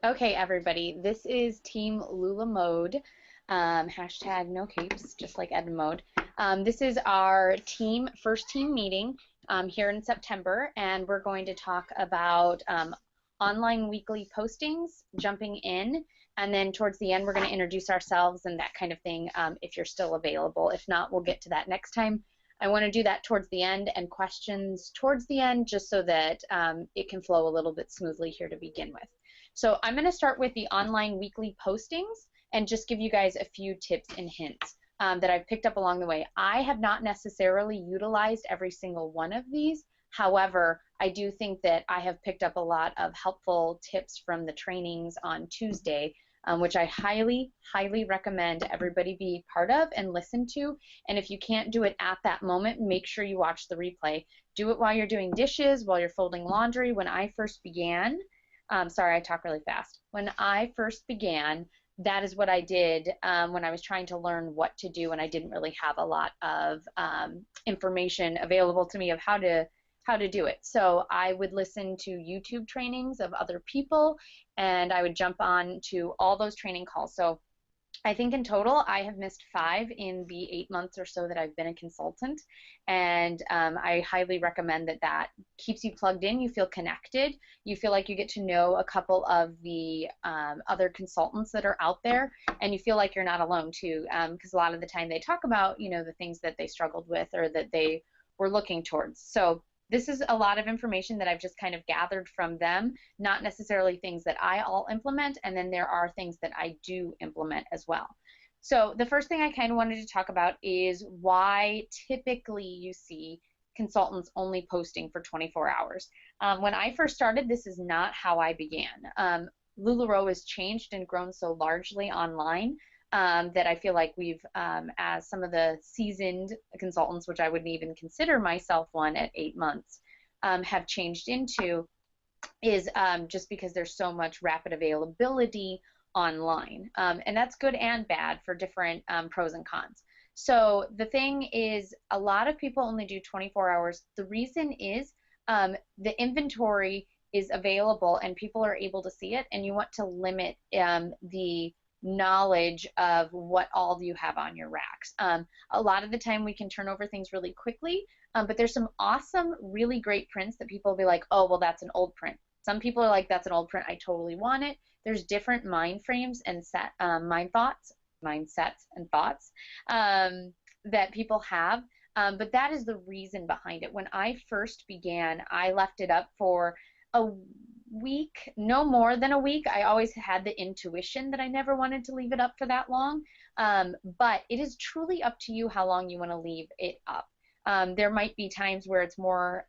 Okay, everybody, this is Team LuLa Mode. Hashtag no capes, just like Ed Mode. This is our first team meeting here in September, and we're going to talk about online weekly postings, jumping in, and then towards the end, we're going to introduce ourselves and that kind of thing if you're still available. If not, we'll get to that next time. I want to do that towards the end and questions towards the end just so that it can flow a little bit smoothly here to begin with. So I'm going to start with the online weekly postings and just give you guys a few tips and hints that I've picked up along the way. I have not necessarily utilized every single one of these. However, I do think that I have picked up a lot of helpful tips from the trainings on Tuesday, which I highly, highly recommend everybody be part of and listen to. And if you can't do it at that moment, make sure you watch the replay. Do it while you're doing dishes, while you're folding laundry. When I first began, sorry, I talk really fast. When I first began, that is what I did when I was trying to learn what to do, and I didn't really have a lot of information available to me of how to do it. So I would listen to YouTube trainings of other people, and I would jump on to all those training calls. So I think in total I have missed 5 in the 8 months or so that I've been a consultant, and I highly recommend that. That keeps you plugged in. You feel connected. You feel like you get to know a couple of the other consultants that are out there, and you feel like you're not alone too, because a lot of the time they talk about the things that they struggled with or that they were looking towards. So this is a lot of information that I've just kind of gathered from them, not necessarily things that I all implement, and then there are things that I do implement as well. So the first thing I kind of wanted to talk about is why typically you see consultants only posting for 24 hours. When I first started, this is not how I began. LuLaRoe has changed and grown so largely online that I feel like we've, as some of the seasoned consultants, which I wouldn't even consider myself one at 8 months, have changed into, is just because there's so much rapid availability online. And that's good and bad for different pros and cons. So the thing is, a lot of people only do 24 hours. The reason is the inventory is available and people are able to see it, and you want to limit the knowledge of what all you have on your racks. A lot of the time we can turn over things really quickly, but there's some awesome, really great prints that people will be like, oh, well, that's an old print. Some people are like, that's an old print, I totally want it. There's different mind frames and mindsets and thoughts that people have. But that is the reason behind it. When I first began, I left it up for a week, no more than a week. I always had the intuition that I never wanted to leave it up for that long. But it is truly up to you how long you want to leave it up. There might be times where it's more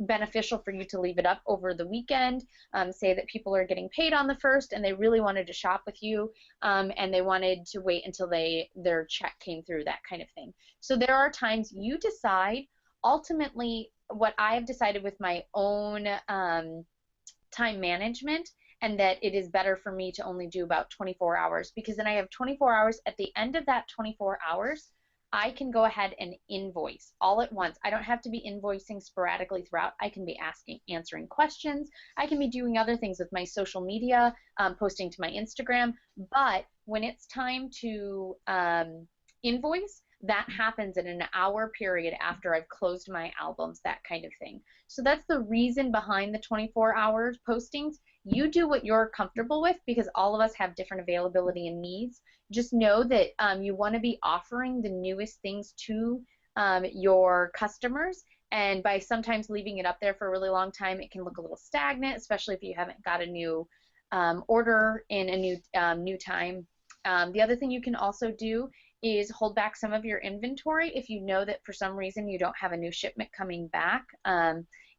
beneficial for you to leave it up over the weekend. Say that people are getting paid on the 1st and they really wanted to shop with you, and they wanted to wait until their check came through, that kind of thing. So there are times you decide. Ultimately, what I have decided with my own time management, and that it is better for me to only do about 24 hours, because then I have 24 hours. At the end of that 24 hours, I can go ahead and invoice all at once. I don't have to be invoicing sporadically throughout. I can be answering questions. I can be doing other things with my social media, posting to my Instagram. But when it's time to invoice, that happens in an hour period after I've closed my albums, that kind of thing. So that's the reason behind the 24 hours postings. You do what you're comfortable with, because all of us have different availability and needs. Just know that you want to be offering the newest things to your customers, and by sometimes leaving it up there for a really long time, it can look a little stagnant, especially if you haven't got a new order in a new time. The other thing you can also do is hold back some of your inventory if you know that for some reason you don't have a new shipment coming back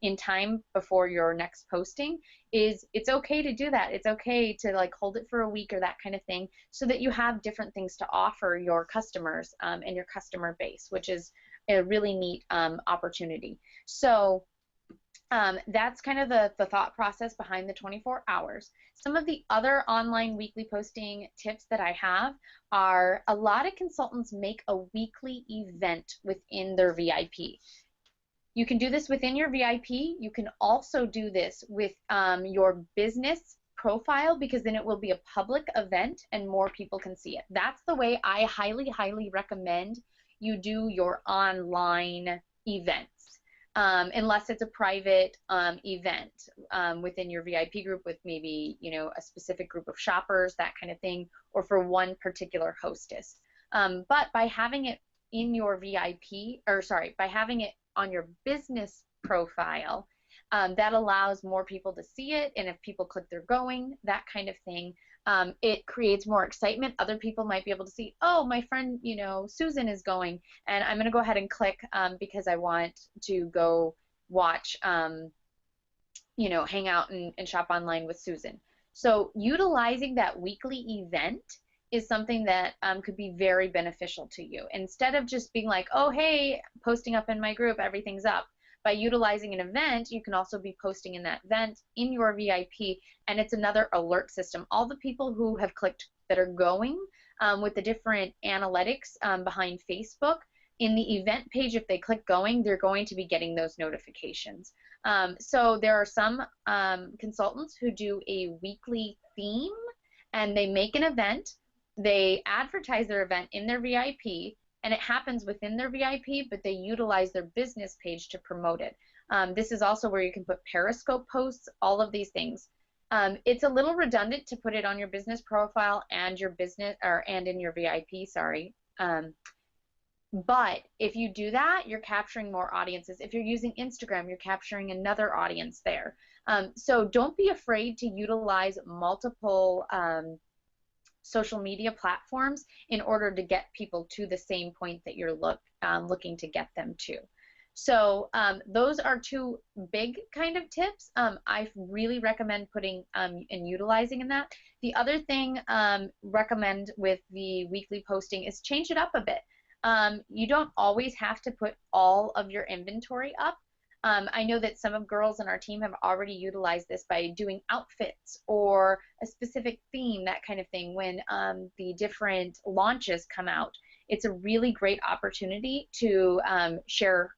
in time before your next posting. It's okay to do that. It's okay to like hold it for a week or that kind of thing, so that you have different things to offer your customers and your customer base, which is a really neat opportunity. So that's kind of the thought process behind the 24 hours. Some of the other online weekly posting tips that I have are, a lot of consultants make a weekly event within their VIP. You can do this within your VIP. You can also do this with your business profile, because then it will be a public event and more people can see it. That's the way I highly, highly recommend you do your online events. Unless it's a private event within your VIP group with maybe, you know, a specific group of shoppers, that kind of thing, or for one particular hostess. But by having it in your VIP, or sorry, by having it on your business profile, that allows more people to see it, and if people click, they're going, that kind of thing. It creates more excitement. Other people might be able to see, oh, my friend, you know, Susan is going, and I'm going to go ahead and click because I want to go watch, you know, hang out and shop online with Susan. So utilizing that weekly event is something that could be very beneficial to you. Instead of just being like, oh, hey, posting up in my group, everything's up. By utilizing an event, you can also be posting in that event in your VIP, and it's another alert system. All the people who have clicked that are going with the different analytics behind Facebook, in the event page, if they click going, they're going to be getting those notifications. So there are some consultants who do a weekly theme, and they make an event, they advertise their event in their VIP, and it happens within their VIP, but they utilize their business page to promote it. This is also where you can put Periscope posts, all of these things. It's a little redundant to put it on your business profile and your business, and in your VIP, sorry. But if you do that, you're capturing more audiences. If you're using Instagram, you're capturing another audience there. So don't be afraid to utilize multiple social media platforms in order to get people to the same point that you're looking to get them to. So those are two big kind of tips I really recommend putting and utilizing in that. The other thing recommend with the weekly posting is change it up a bit. You don't always have to put all of your inventory up. I know that some of girls in our team have already utilized this by doing outfits or a specific theme, that kind of thing. When the different launches come out, it's a really great opportunity to share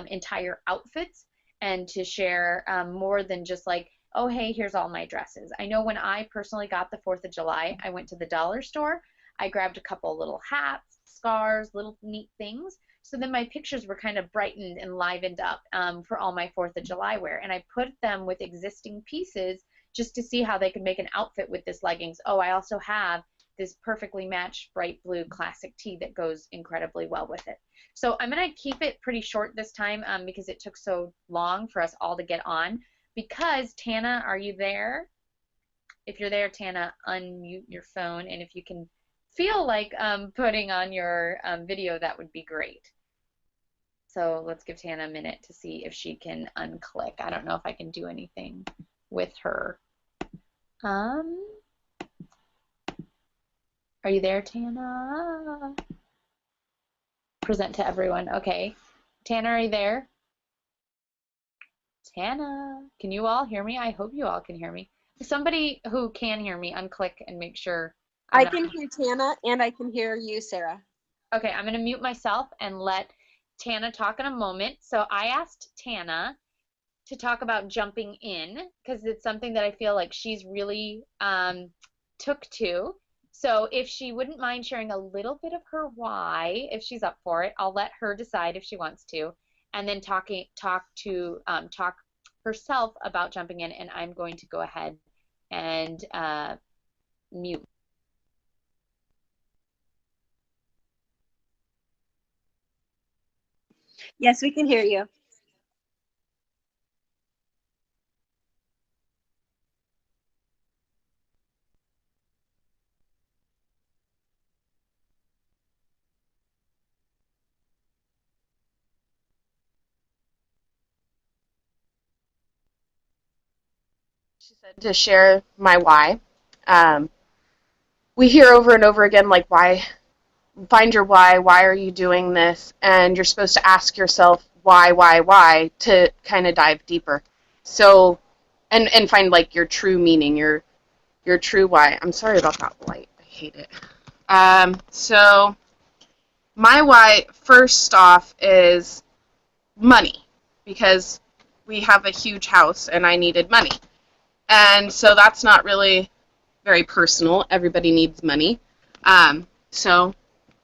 entire outfits and to share more than just like, oh, hey, here's all my dresses. I know when I personally got the 4th of July, I went to the dollar store. I grabbed a couple little hats, scarves, little neat things. So then my pictures were kind of brightened and livened up for all my 4th of July wear. And I put them with existing pieces just to see how they could make an outfit with this leggings. Oh, I also have this perfectly matched bright blue classic tee that goes incredibly well with it. So I'm going to keep it pretty short this time because it took so long for us all to get on. Because, Tana, are you there? If you're there, Tana, unmute your phone. And if you can feel like putting on your video, that would be great. So let's give Tana a minute to see if she can unclick. I don't know if I can do anything with her. Are you there, Tana? Present to everyone. Okay. Tana, are you there? Tana, can you all hear me? I hope you all can hear me. Somebody who can hear me, unclick and make sure. I can hear Tana, and I can hear you, Sarah. Okay, I'm going to mute myself and let Tana talk in a moment. So I asked Tana to talk about jumping in because it's something that I feel like she's really took to. So if she wouldn't mind sharing a little bit of her why, if she's up for it, I'll let her decide if she wants to, and then talk herself about jumping in, and I'm going to go ahead and mute. Yes, we can hear you. She said to share my why. We hear over and over again, like, why? Find your why. Why are you doing this? And you're supposed to ask yourself why, to kind of dive deeper. So, and find like your true meaning, your true why. I'm sorry about that light. I hate it. So my why, first off, is money, because we have a huge house and I needed money. And so that's not really very personal. Everybody needs money. So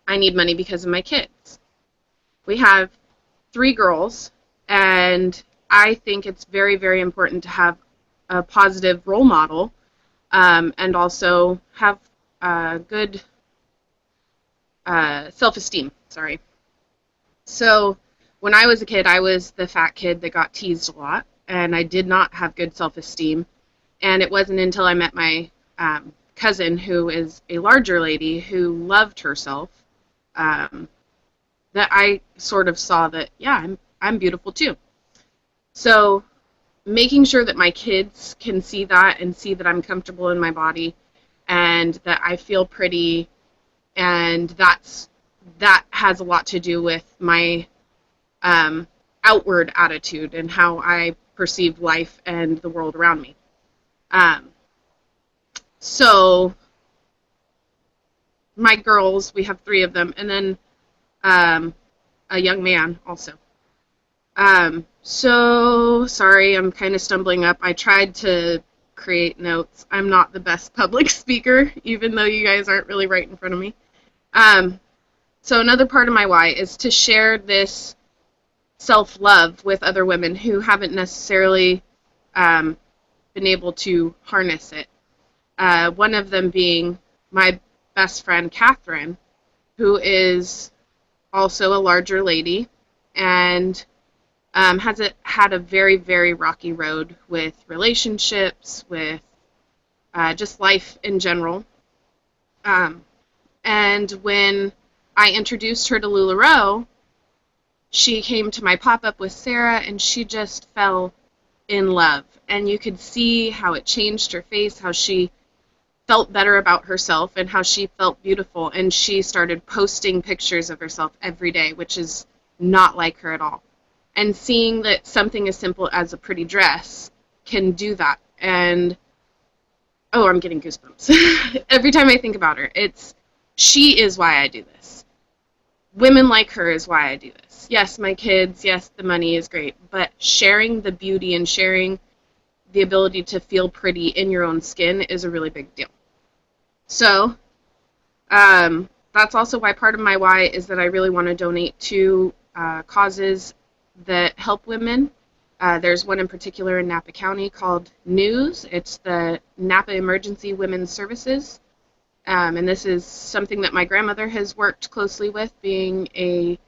I need money because of my kids. We have 3 girls, and I think it's very, very important to have a positive role model, and also have good self-esteem. Sorry. So when I was a kid, I was the fat kid that got teased a lot, and I did not have good self-esteem. And it wasn't until I met my cousin, who is a larger lady who loved herself, that I sort of saw that, yeah, I'm beautiful too. So making sure that my kids can see that and see that I'm comfortable in my body and that I feel pretty, and that has a lot to do with my outward attitude and how I perceive life and the world around me. So my girls, we have 3 of them, and then a young man also. So sorry, I'm kind of stumbling up. I tried to create notes. I'm not the best public speaker, even though you guys aren't really right in front of me. So another part of my why is to share this self-love with other women who haven't necessarily been able to harness it. One of them being my best friend, Catherine, who is also a larger lady and has had a very, very rocky road with relationships, with just life in general. And when I introduced her to LuLa, she came to my pop-up with Sarah, and she just fell in love. And you could see how it changed her face, how she felt better about herself, and how she felt beautiful. And she started posting pictures of herself every day, which is not like her at all. And seeing that something as simple as a pretty dress can do that. And, oh, I'm getting goosebumps. Every time I think about her, she is why I do this. Women like her is why I do this. Yes, my kids, yes, the money is great, but sharing the beauty and sharing the ability to feel pretty in your own skin is a really big deal. So, that's also why part of my why is that I really want to donate to causes that help women. There's one in particular in Napa County called NEWS. It's the Napa Emergency Women's Services. And this is something that my grandmother has worked closely with, being a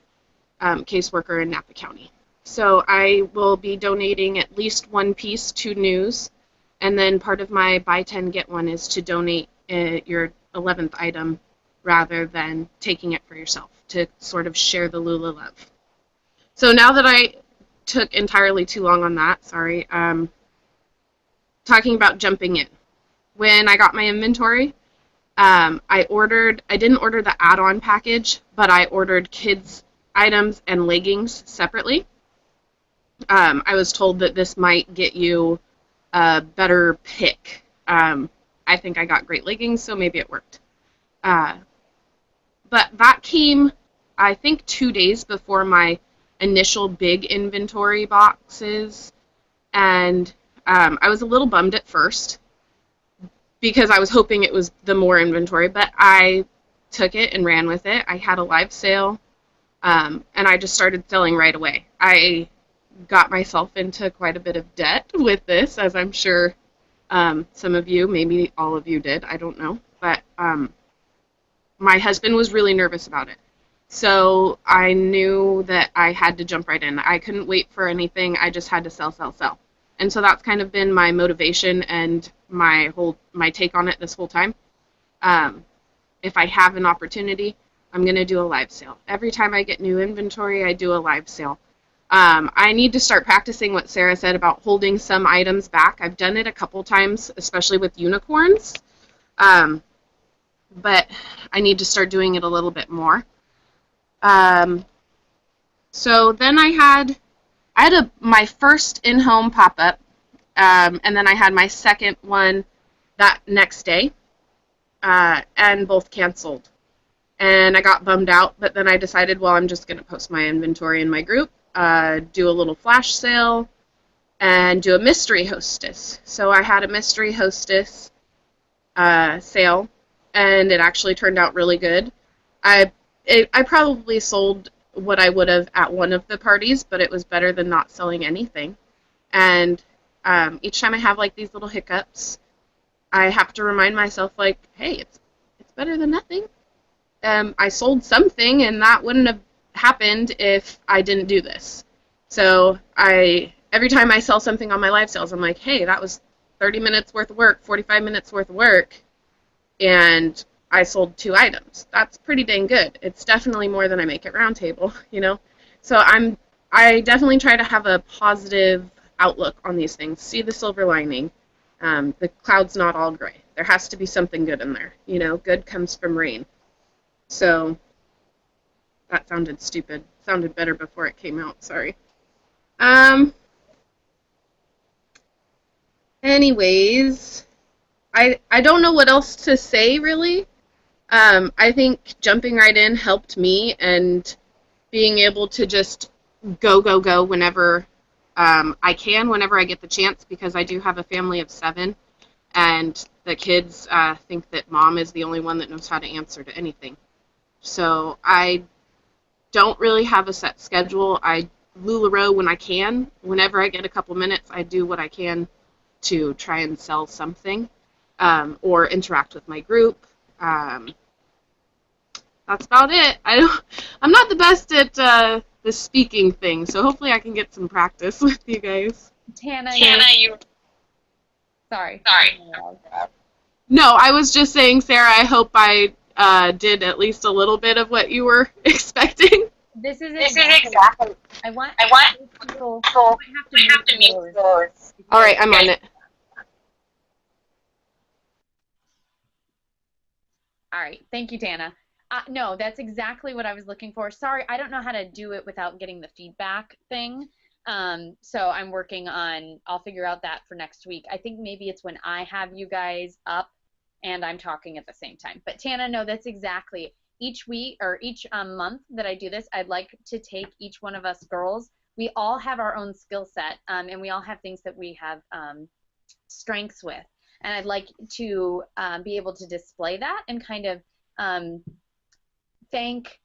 caseworker in Napa County. So I will be donating at least 1 piece to NEWS, and then part of my buy 10 get 1 is to donate your 11th item rather than taking it for yourself, to sort of share the LuLa love. So now that I took entirely too long on that, sorry, talking about jumping in. When I got my inventory, I didn't order the add-on package, but I ordered kids' items and leggings separately. I was told that this might get you a better pick. I think I got great leggings, so maybe it worked. But that came, I think, 2 days before my initial big inventory boxes, and I was a little bummed at first because I was hoping it was the more inventory, but I took it and ran with it. I had a live sale, and I just started selling right away. I got myself into quite a bit of debt with this, as I'm sure some of you, maybe all of you did, I don't know, but my husband was really nervous about it. So I knew that I had to jump right in. I couldn't wait for anything. I just had to sell, sell, sell. And so that's kind of been my motivation and my take on it this whole time. If I have an opportunity, I'm going to do a live sale. Every time I get new inventory, I do a live sale. I need to start practicing what Sarah said about holding some items back. I've done it a couple times, especially with unicorns. But I need to start doing it a little bit more. So then I had my first in-home pop-up, and then I had my second one that next day, and both canceled. And I got bummed out, but then I decided, well, I'm just going to post my inventory in my group, do a little flash sale, and do a mystery hostess. So I had a mystery hostess sale, and it actually turned out really good. I probably sold what I would have at one of the parties, but it was better than not selling anything. And each time I have like these little hiccups, I have to remind myself like, hey, it's better than nothing. I sold something, and that wouldn't have happened if I didn't do this. So every time I sell something on my live sales, I'm like, hey, that was 30 minutes worth of work, 45 minutes worth of work, and I sold 2 items. That's pretty dang good. It's definitely more than I make at Roundtable, you know. So I definitely try to have a positive outlook on these things. See the silver lining. The cloud's not all gray. There has to be something good in there. You know, good comes from rain. So that sounded stupid. Sounded better before it came out. Sorry. Anyways, I don't know what else to say really. I think jumping right in helped me, and being able to just go whenever I can, whenever I get the chance, because I do have a family of 7, and the kids think that mom is the only one that knows how to answer to anything. So I don't really have a set schedule. I LuLaRoe when I can. Whenever I get a couple minutes, I do what I can to try and sell something or interact with my group. That's about it. I'm not the best at the speaking thing, so hopefully I can get some practice with you guys. Tana, sorry. No, I was just saying, Sarah, I hope I did at least a little bit of what you were expecting. This is exactly. I want people. I have to mute yours. All right, I'm on it. All right, thank you, Tana. No, that's exactly what I was looking for. Sorry, I don't know how to do it without getting the feedback thing. So I'm working on, I'll figure out that for next week. I think maybe it's when I have you guys up and I'm talking at the same time. But Tana, no, that's exactly. Each week or each month that I do this, I'd like to take each one of us girls. We all have our own skill set, and we all have things that we have strengths with. And I'd like to be able to display that and kind of thank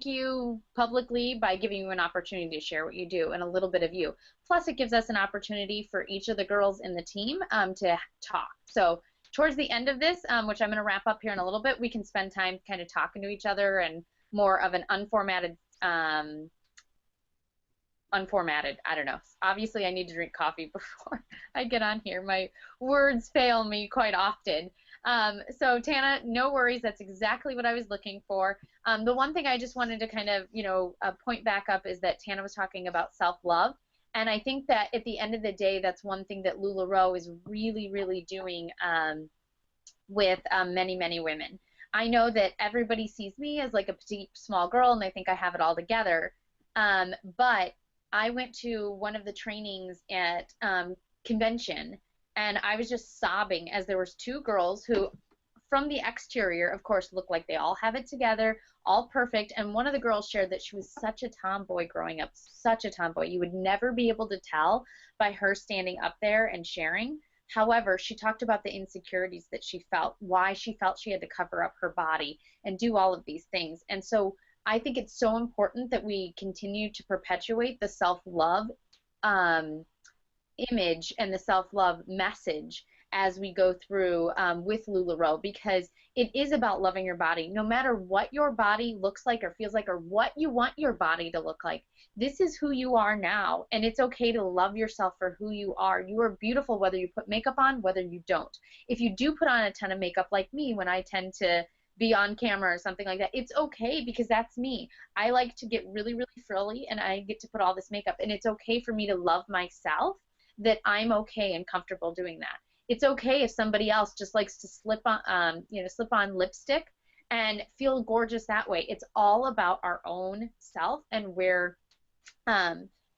you publicly by giving you an opportunity to share what you do and a little bit of you. Plus, it gives us an opportunity for each of the girls in the team to talk. So towards the end of this, which I'm going to wrap up here in a little bit, we can spend time kind of talking to each other and more of an unformatted, I don't know. Obviously, I need to drink coffee before I get on here. My words fail me quite often. So Tana, no worries. That's exactly what I was looking for. The one thing I just wanted to kind of, point back up is that Tana was talking about self-love. And I think that at the end of the day, that's one thing that LuLaRoe is really, really doing with many, many women. I know that everybody sees me as like a petite, small girl, and they think I have it all together. But I went to one of the trainings at convention, and I was just sobbing as there was 2 girls who, from the exterior, of course, look like they all have it together, all perfect. And one of the girls shared that she was such a tomboy growing up, such a tomboy. You would never be able to tell by her standing up there and sharing. However, she talked about the insecurities that she felt, why she felt she had to cover up her body and do all of these things. And so I think it's so important that we continue to perpetuate the self-love image and the self-love message as we go through with LuLaRoe, because it is about loving your body. No matter what your body looks like or feels like or what you want your body to look like, this is who you are now, and it's okay to love yourself for who you are. You are beautiful whether you put makeup on, whether you don't. If you do put on a ton of makeup like me when I tend to be on camera or something like that, it's okay because that's me. I like to get really, really frilly, and I get to put all this makeup, and it's okay for me to love myself, that I'm okay and comfortable doing that. It's okay if somebody else just likes to slip on lipstick and feel gorgeous that way. It's all about our own self and where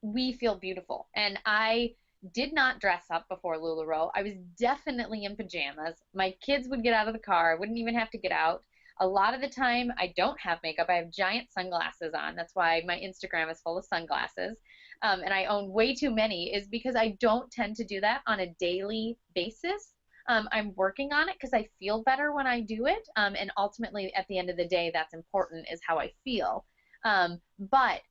we feel beautiful. And I did not dress up before LuLaRoe. I was definitely in pajamas. My kids would get out of the car. I wouldn't even have to get out. A lot of the time, I don't have makeup. I have giant sunglasses on. That's why my Instagram is full of sunglasses. and I own way too many, is because I don't tend to do that on a daily basis. I'm working on it because I feel better when I do it, and ultimately at the end of the day, that's important, is how I feel. But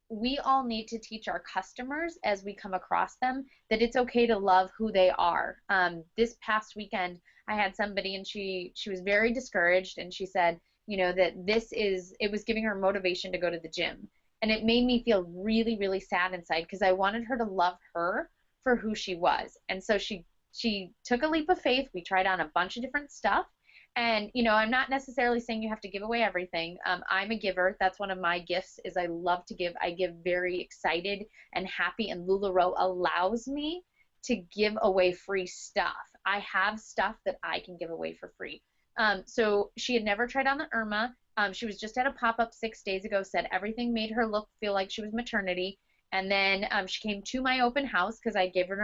we all need to teach our customers as we come across them that it's okay to love who they are. This past weekend, I had somebody, and she was very discouraged, and she said, you know, that it was giving her motivation to go to the gym. And it made me feel really, really sad inside because I wanted her to love her for who she was. And so she took a leap of faith. We tried on a bunch of different stuff. And, you know, I'm not necessarily saying you have to give away everything. I'm a giver. That's one of my gifts, is I love to give. I give very excited and happy, and LuLaRoe allows me to give away free stuff. I have stuff that I can give away for free. So she had never tried on the Irma. She was just at a pop-up 6 days ago, said everything made her feel like she was maternity. And then she came to my open house because I'd given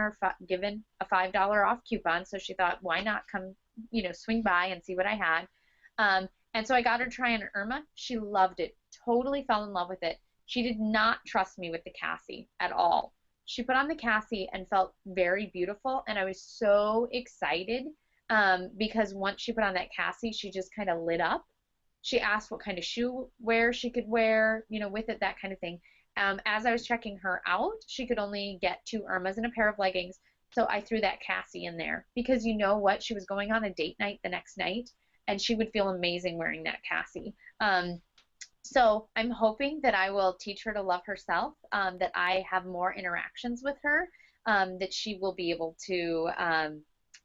a $5 off coupon. So she thought, why not come, you know, swing by and see what I had. And so I got her to try on an Irma. She loved it, totally fell in love with it. She did not trust me with the Cassie at all. She put on the Cassie and felt very beautiful, and I was so excited because once she put on that Cassie, she just kind of lit up. She asked what kind of shoe wear she could wear, you know, with it, that kind of thing. As I was checking her out, she could only get 2 Irmas and a pair of leggings. So I threw that Cassie in there because, you know what, she was going on a date night the next night, and she would feel amazing wearing that Cassie. So I'm hoping that I will teach her to love herself, that I have more interactions with her, that she will be able to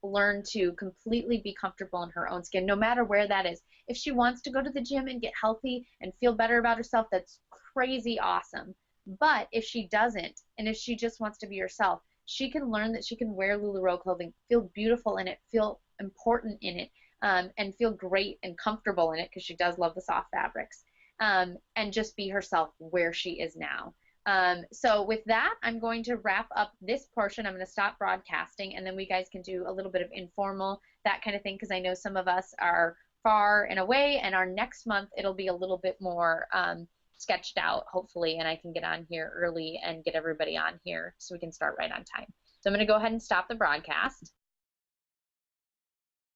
learn to completely be comfortable in her own skin, no matter where that is. If she wants to go to the gym and get healthy and feel better about herself, that's crazy awesome. But if she doesn't, and if she just wants to be herself, she can learn that she can wear LuLaRoe clothing, feel beautiful in it, feel important in it, and feel great and comfortable in it, because she does love the soft fabrics, and just be herself where she is now. So with that, I'm going to wrap up this portion. I'm going to stop broadcasting, and then we guys can do a little bit of informal, that kind of thing, because I know some of us are far and away, and our next month it'll be a little bit more sketched out, hopefully, and I can get on here early and get everybody on here so we can start right on time. So I'm going to go ahead and stop the broadcast.